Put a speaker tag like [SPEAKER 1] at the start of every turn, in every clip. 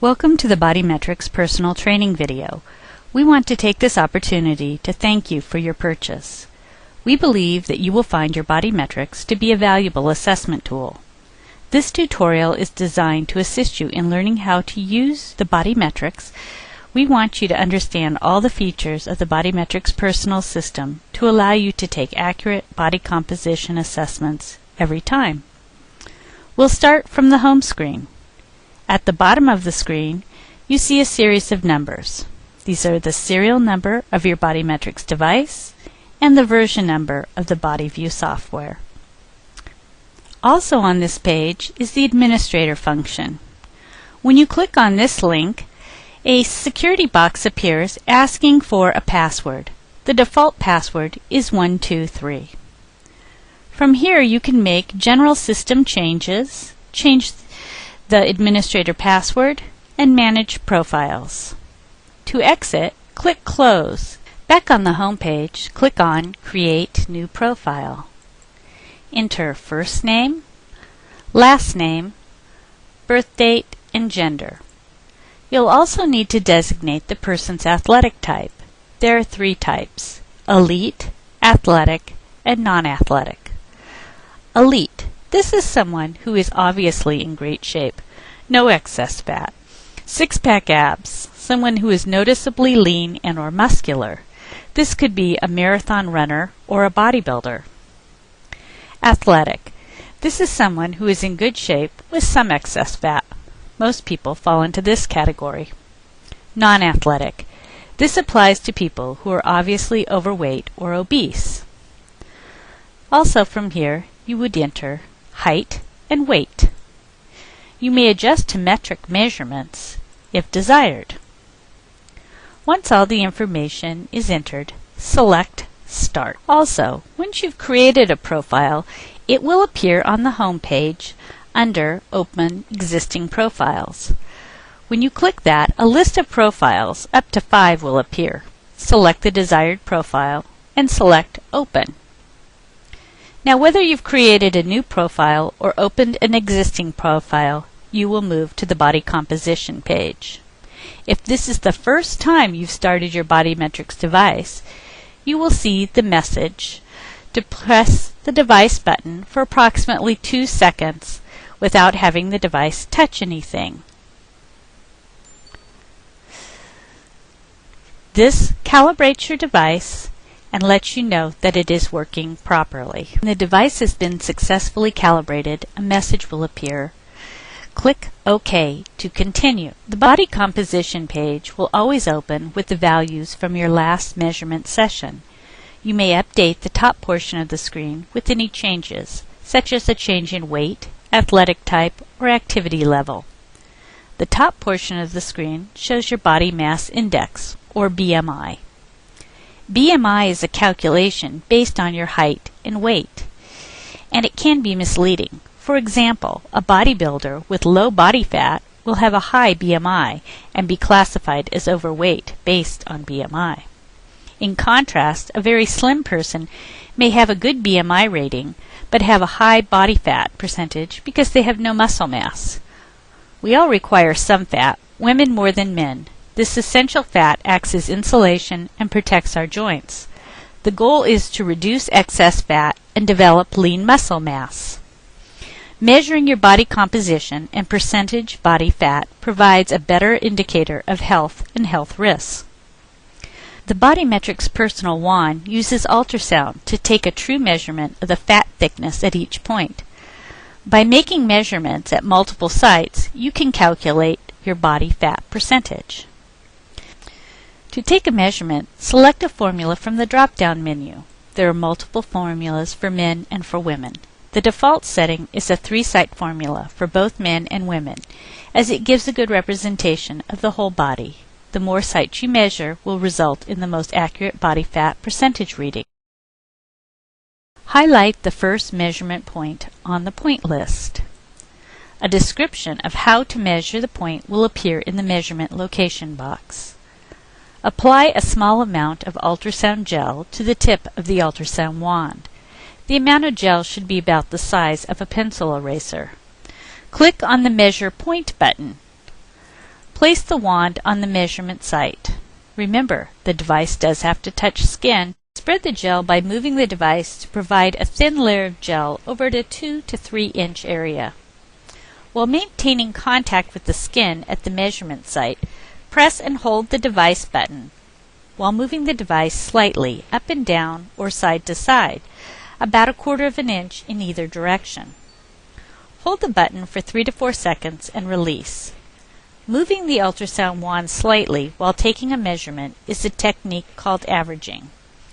[SPEAKER 1] Welcome to the BodyMetrix personal training video. We want to take this opportunity to thank you for your purchase. We believe that you will find your BodyMetrix to be a valuable assessment tool. This tutorial is designed to assist you in learning how to use the BodyMetrix. We want you to understand all the features of the BodyMetrix personal system to allow you to take accurate body composition assessments every time. We'll start from the home screen. At the bottom of the screen, you see a series of numbers. These are the serial number of your BodyMetrix device and the version number of the BodyView software. Also on this page is the administrator function. When you click on this link, a security box appears asking for a password. The default password is 123. From here you can make general system changes, change the administrator password, and manage profiles. To exit, click Close. Back on the home page, click on Create New Profile. Enter first name, last name, birth date, and gender. You'll also need to designate the person's athletic type. There are three types: elite, athletic, and non-athletic. Elite. This is someone who is obviously in great shape, no excess fat, six-pack abs, someone who is noticeably lean and or muscular. This could be a marathon runner or a bodybuilder. Athletic. This is someone who is in good shape with some excess fat. Most people fall into this category. Non-athletic. This applies to people who are obviously overweight or obese. Also from here, you would enter height and weight. You may adjust to metric measurements if desired. Once all the information is entered, select Start. Also, once you've created a profile, it will appear on the home page under Open Existing Profiles. When you click that, a list of profiles, up to 5, will appear. Select the desired profile and select Open. Now, whether you've created a new profile or opened an existing profile, you will move to the body composition page. If this is the first time you've started your BodyMetrix device, you will see the message to press the device button for approximately 2 seconds without having the device touch anything. This calibrates your device and lets you know that it is working properly. When the device has been successfully calibrated, a message will appear. Click OK to continue. The body composition page will always open with the values from your last measurement session. You may update the top portion of the screen with any changes, such as a change in weight, athletic type, or activity level. The top portion of the screen shows your body mass index, or BMI. BMI is a calculation based on your height and weight, and it can be misleading. For example, a bodybuilder with low body fat will have a high BMI and be classified as overweight based on BMI. In contrast, a very slim person may have a good BMI rating but have a high body fat percentage because they have no muscle mass. We all require some fat, women more than men. This essential fat acts as insulation and protects our joints. The goal is to reduce excess fat and develop lean muscle mass. Measuring your body composition and percentage body fat provides a better indicator of health and health risks. The BodyMetrix Personal Wand uses ultrasound to take a true measurement of the fat thickness at each point. By making measurements at multiple sites, you can calculate your body fat percentage. To take a measurement, select a formula from the drop-down menu. There are multiple formulas for men and for women. The default setting is a 3-site formula for both men and women, as it gives a good representation of the whole body. The more sites you measure will result in the most accurate body fat percentage reading. Highlight the first measurement point on the point list. A description of how to measure the point will appear in the measurement location box. Apply a small amount of ultrasound gel to the tip of the ultrasound wand. The amount of gel should be about the size of a pencil eraser. Click on the Measure Point button. Place the wand on the measurement site. Remember, the device does have to touch skin. Spread the gel by moving the device to provide a thin layer of gel over a 2 to 3 inch area. While maintaining contact with the skin at the measurement site, press and hold the device button while moving the device slightly up and down or side to side, about 1/4 inch in either direction. Hold the button for 3 to 4 seconds and release. Moving the ultrasound wand slightly while taking a measurement is a technique called averaging.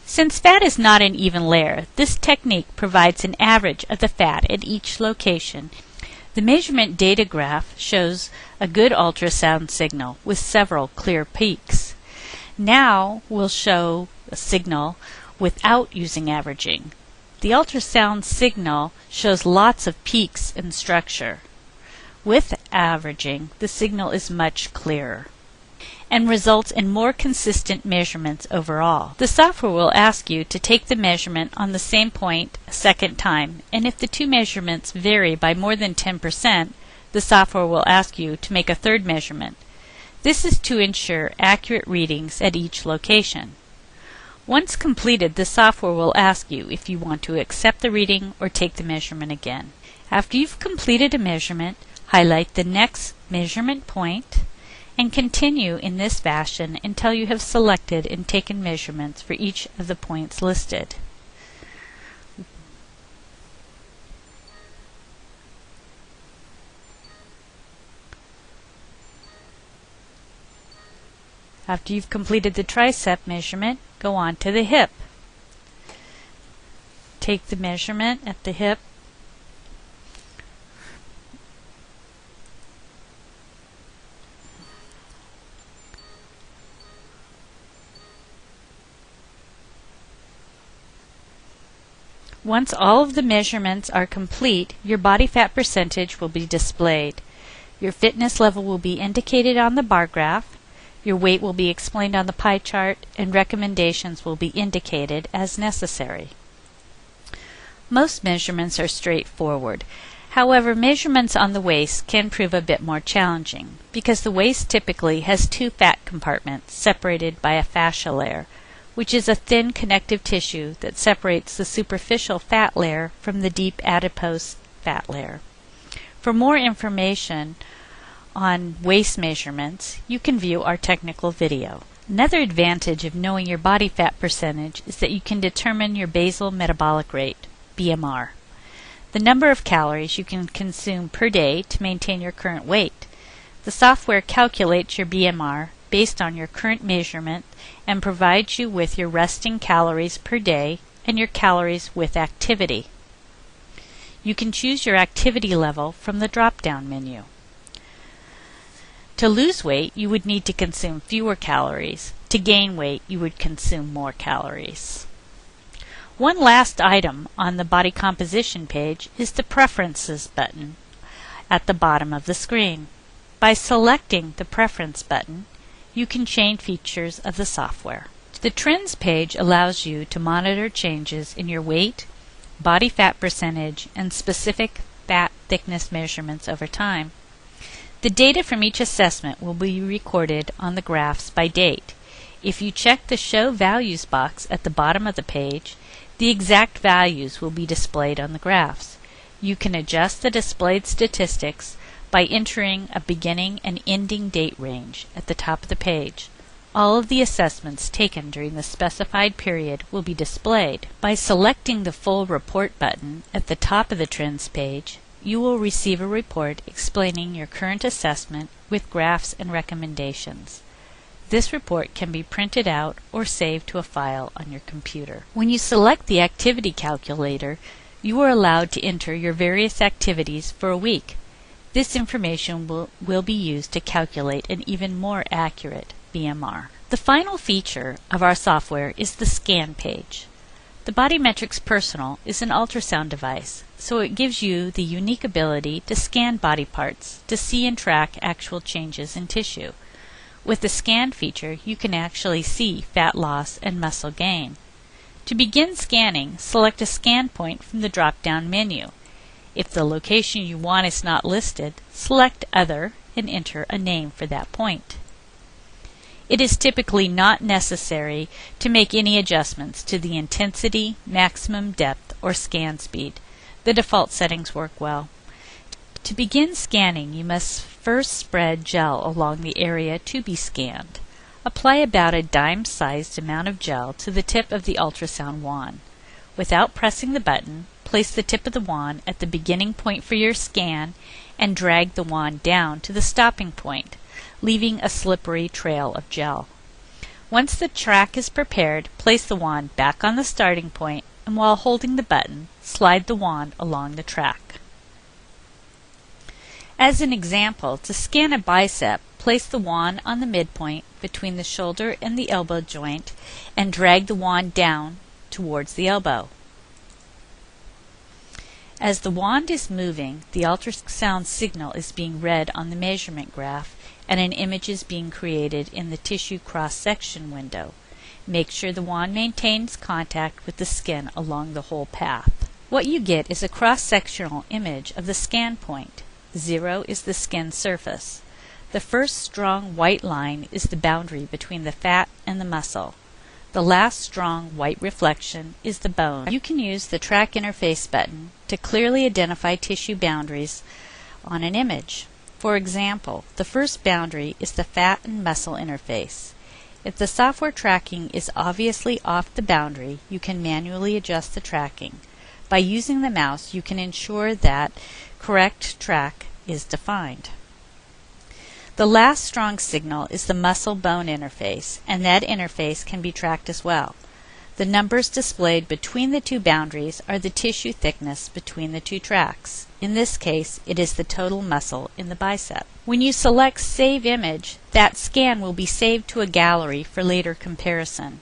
[SPEAKER 1] Since fat is not an even layer, this technique provides an average of the fat at each location. The measurement data graph shows a good ultrasound signal with several clear peaks. Now we'll show a signal without using averaging. The ultrasound signal shows lots of peaks in structure. With averaging, the signal is much clearer and results in more consistent measurements overall. The software will ask you to take the measurement on the same point a second time, and if the two measurements vary by more than 10%, the software will ask you to make a third measurement. This is to ensure accurate readings at each location. Once completed, the software will ask you if you want to accept the reading or take the measurement again. After you've completed a measurement, highlight the next measurement point and continue in this fashion until you have selected and taken measurements for each of the points listed. After you've completed the tricep measurement, go on to the hip. Take the measurement at the hip. Once all of the measurements are complete, your body fat percentage will be displayed. Your fitness level will be indicated on the bar graph. Your weight will be explained on the pie chart, and recommendations will be indicated as necessary. Most measurements are straightforward. However, measurements on the waist can prove a bit more challenging because the waist typically has two fat compartments separated by a fascia layer, which is a thin connective tissue that separates the superficial fat layer from the deep adipose fat layer. For more information on waist measurements, you can view our technical video. Another advantage of knowing your body fat percentage is that you can determine your basal metabolic rate, BMR, the number of calories you can consume per day to maintain your current weight. The software calculates your BMR based on your current measurement and provides you with your resting calories per day and your calories with activity. You can choose your activity level from the drop-down menu. To lose weight, you would need to consume fewer calories. To gain weight, you would consume more calories. One last item on the body composition page is the Preferences button at the bottom of the screen. By selecting the Preference button, you can change features of the software. The Trends page allows you to monitor changes in your weight, body fat percentage, and specific fat thickness measurements over time. The data from each assessment will be recorded on the graphs by date. If you check the Show Values box at the bottom of the page, the exact values will be displayed on the graphs. You can adjust the displayed statistics by entering a beginning and ending date range at the top of the page. All of the assessments taken during the specified period will be displayed. By selecting the Full Report button at the top of the Trends page, you will receive a report explaining your current assessment with graphs and recommendations. This report can be printed out or saved to a file on your computer. When you select the activity calculator, you are allowed to enter your various activities for a week. This information will be used to calculate an even more accurate BMR. The final feature of our software is the Scan page. The BodyMetrix Personal is an ultrasound device, so it gives you the unique ability to scan body parts to see and track actual changes in tissue. With the Scan feature, you can actually see fat loss and muscle gain. To begin scanning, select a scan point from the drop-down menu. If the location you want is not listed, select Other and enter a name for that point. It is typically not necessary to make any adjustments to the intensity, maximum depth, or scan speed. The default settings work well. To begin scanning, you must first spread gel along the area to be scanned. Apply about a dime-sized amount of gel to the tip of the ultrasound wand. Without pressing the button, place the tip of the wand at the beginning point for your scan and drag the wand down to the stopping point, leaving a slippery trail of gel. Once the track is prepared, place the wand back on the starting point and while holding the button, slide the wand along the track. As an example, to scan a bicep, place the wand on the midpoint between the shoulder and the elbow joint and drag the wand down towards the elbow. As the wand is moving, the ultrasound signal is being read on the measurement graph and an image is being created in the tissue cross-section window. Make sure the wand maintains contact with the skin along the whole path. What you get is a cross-sectional image of the scan point. 0 is the skin surface. The first strong white line is the boundary between the fat and the muscle. The last strong white reflection is the bone. You can use the Track Interface button to clearly identify tissue boundaries on an image. For example, the first boundary is the fat and muscle interface. If the software tracking is obviously off the boundary, you can manually adjust the tracking. By using the mouse, you can ensure that correct track is defined. The last strong signal is the muscle-bone interface, and that interface can be tracked as well. The numbers displayed between the two boundaries are the tissue thickness between the two tracks. In this case, it is the total muscle in the bicep. When you select Save Image, that scan will be saved to a gallery for later comparison.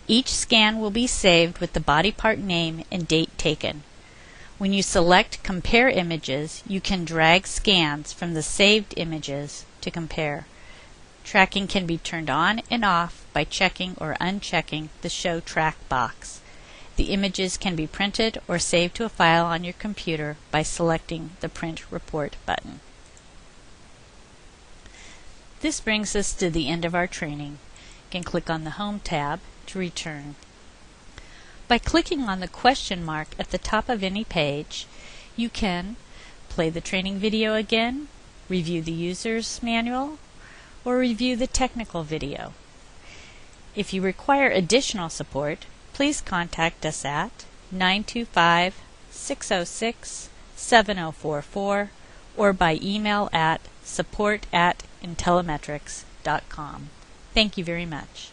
[SPEAKER 1] Each scan will be saved with the body part name and date taken. When you select Compare Images, you can drag scans from the saved images to compare. Tracking can be turned on and off by checking or unchecking the Show Track box. The images can be printed or saved to a file on your computer by selecting the Print Report button. This brings us to the end of our training. You can click on the Home tab to return. By clicking on the question mark at the top of any page, you can play the training video again, review the user's manual, or review the technical video. If you require additional support, please contact us at 925-606-7044 or by email at support@intelemetrix.com. Thank you very much.